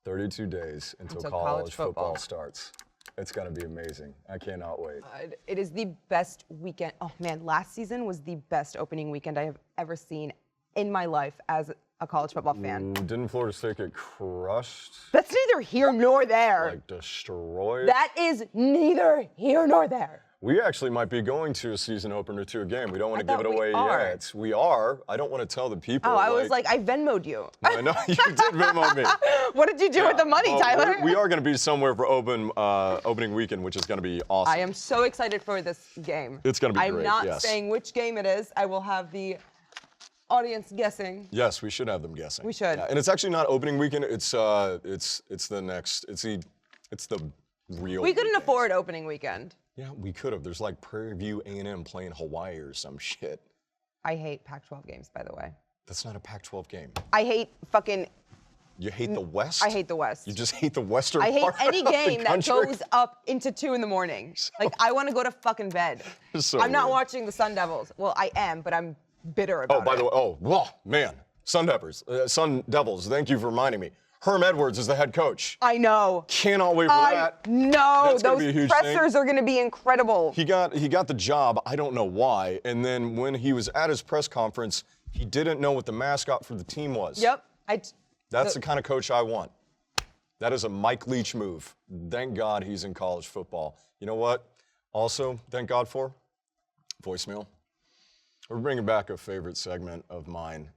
32 days until college football starts. It's going to be amazing. I cannot wait. It is the best weekend. Oh man, last season was the best opening weekend I have ever seen in my life as a college football fan. Ooh, didn't Florida State get crushed? That's neither here nor there. Like destroyed? That is neither here nor there. We actually might be going to a season opener to a game. We don't want to give thought it we away are. yet. We are. I don't want to tell the people. Oh, I was like, I Venmo'd you. I know you did Venmo me. What did you do with the money, Well, Tyler? We are going to be somewhere for opening weekend, which is going to be awesome. I am so excited for this game. It's going to be I'm great, not yes. saying which game it is. I will have the audience guessing. Yes, we should have them guessing. We should. Yeah, and it's actually not opening weekend. It's the next. It's the real. We couldn't weekend. afford opening weekend. Yeah, we could have. There's like Prairie View A&M playing Hawaii or some shit. I hate Pac-12 games, by the way. That's not a Pac-12 game. I hate fucking. You hate the West? I hate the West. You just hate the Western I hate part any of the game that country? goes up into 2 in the morning. Like, I want to go to fucking bed. So I'm not weird. watching the Sun Devils. Well, I am, but I'm bitter about it. Oh, by the way, man, Sun Devils, thank you for reminding me. Herm Edwards is the head coach. I know. Cannot wait for that. No, That's gonna those be a huge pressers are going to be incredible. He got the job, I don't know why, and then when he was at his press conference, he didn't know what the mascot for the team was. Yep. That's the kind of coach I want. That is a Mike Leach move. Thank God he's in college football. You know what? Also, thank God for voicemail. We're bringing back a favorite segment of mine.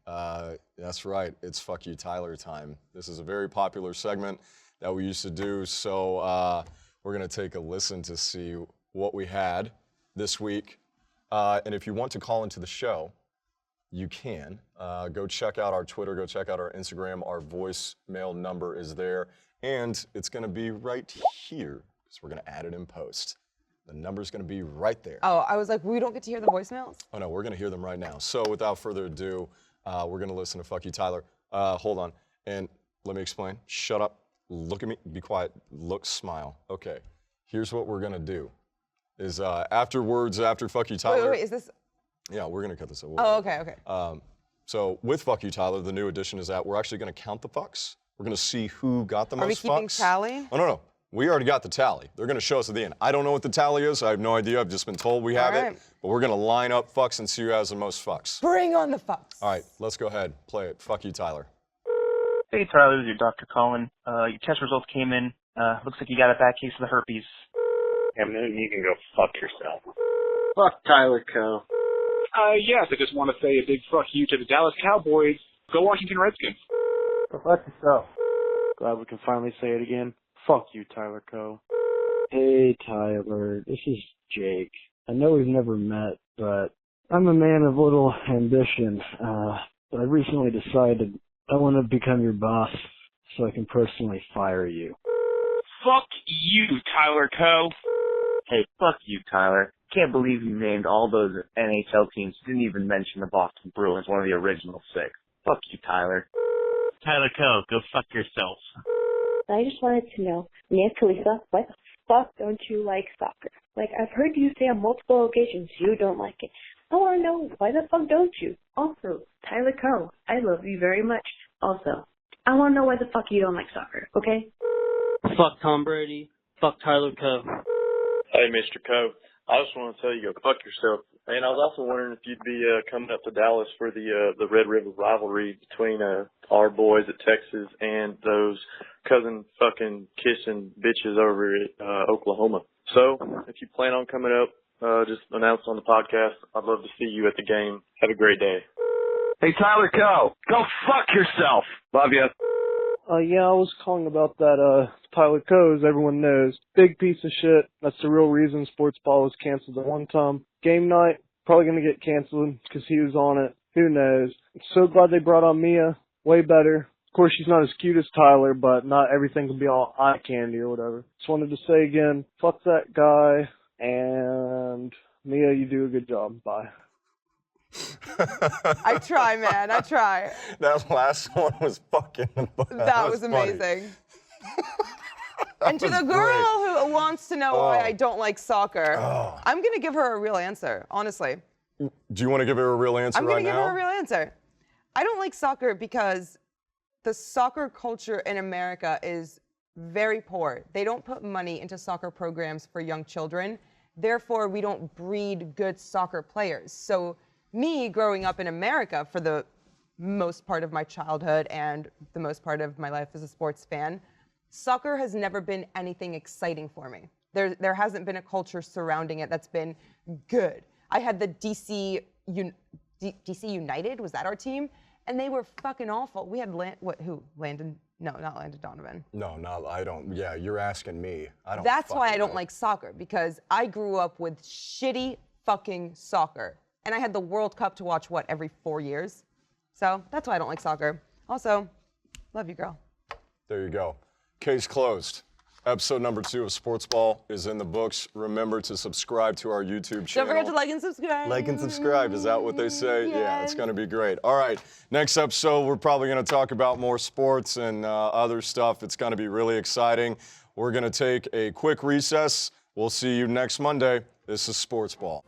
That's right, it's Fuck You Tyler time. This is a very popular segment that we used to do, so we're gonna take a listen to see what we had this week. And if you want to call into the show, you can. Go check out our Twitter, go check out our Instagram. Our voicemail number is there, and it's gonna be right here. So we're going to add it in post. The number's going to be right there. Oh, I was like, we don't get to hear the voicemails? Oh, no, we're going to hear them right now. So without further ado, we're going to listen to Fuck You, Tyler. Hold on. And let me explain. Shut up. Look at me. Be quiet. Look, smile. Okay. Here's what we're going to do. Is afterwards, after Fuck You, Tyler. Wait, is this? Yeah, we're going to cut this out. Oh, okay. So with Fuck You, Tyler, the new edition is that we're actually going to count the fucks. We're going to see who got the most fucks. Are we keeping tally? Oh, no. We already got the tally. They're going to show us at the end. I don't know what the tally is. I have no idea. I've just been told we have it. But we're going to line up fucks and see who has the most fucks. Bring on the fucks. All right, let's go ahead. Play it. Fuck You, Tyler. Hey, Tyler, this is your Dr. Colin. Your test results came in. Looks like you got a bad case of the herpes. And then you can go fuck yourself. Fuck Tyler Coe. Yes, I just want to say a big fuck you to the Dallas Cowboys. Go Washington Redskins. Go fuck yourself. Glad we can finally say it again. Fuck you, Tyler Coe. Hey, Tyler. This is Jake. I know we've never met, but I'm a man of little ambition. But I recently decided I want to become your boss so I can personally fire you. Fuck you, Tyler Coe. Hey, fuck you, Tyler. Can't believe you named all those NHL teams. Didn't even mention the Boston Bruins, one of the original 6. Fuck you, Tyler. Tyler Coe, go fuck yourself. I just wanted to know, Mia Khalifa, why the fuck don't you like soccer? Like, I've heard you say on multiple occasions you don't like it. I want to know, why the fuck don't you? Also, Tyler Coe, I love you very much. Also, I want to know why the fuck you don't like soccer, okay? Fuck Tom Brady. Fuck Tyler Coe. Hey, Mr. Coe. I just want to tell you, go fuck yourself. And I was also wondering if you'd be coming up to Dallas for the Red River rivalry between our boys at Texas and those cousin fucking kissing bitches over at Oklahoma. So if you plan on coming up, just announce on the podcast. I'd love to see you at the game. Have a great day. Hey, Tyler Coe, go fuck yourself. Love you. Yeah, I was calling about that, Tyler Coe, as everyone knows. Big piece of shit. That's the real reason Sportsball was canceled at one time. Game night, probably gonna get canceled because he was on it. Who knows? I'm so glad they brought on Mia. Way better. Of course, she's not as cute as Tyler, but not everything can be all eye candy or whatever. Just wanted to say again, fuck that guy, and Mia, you do a good job. Bye. I try, man. I try. That last one was fucking. That was amazing. And to the girl who wants to know why I don't like soccer, I'm going to give her a real answer, honestly. Do you want to give her a real answer right now? I'm going to give her a real answer. I don't like soccer because the soccer culture in America is very poor. They don't put money into soccer programs for young children. Therefore, we don't breed good soccer players. So me growing up in America for the most part of my childhood and the most part of my life as a sports fan, soccer has never been anything exciting for me. There hasn't been a culture surrounding it that's been good. I had the DC United, was that our team? And they were fucking awful. We had Landon? No, not Landon Donovan. No, I don't. Yeah, you're asking me. I don't. That's why I don't like soccer, because I grew up with shitty fucking soccer. And I had the World Cup to watch, every 4 years? So that's why I don't like soccer. Also, love you, girl. There you go. Case closed. Episode number 2 of Sportsball is in the books. Remember to subscribe to our YouTube channel. Don't forget to like and subscribe. Like and subscribe. Is that what they say? Yes. Yeah, it's going to be great. All right. Next episode, we're probably going to talk about more sports and other stuff. It's going to be really exciting. We're going to take a quick recess. We'll see you next Monday. This is Sportsball.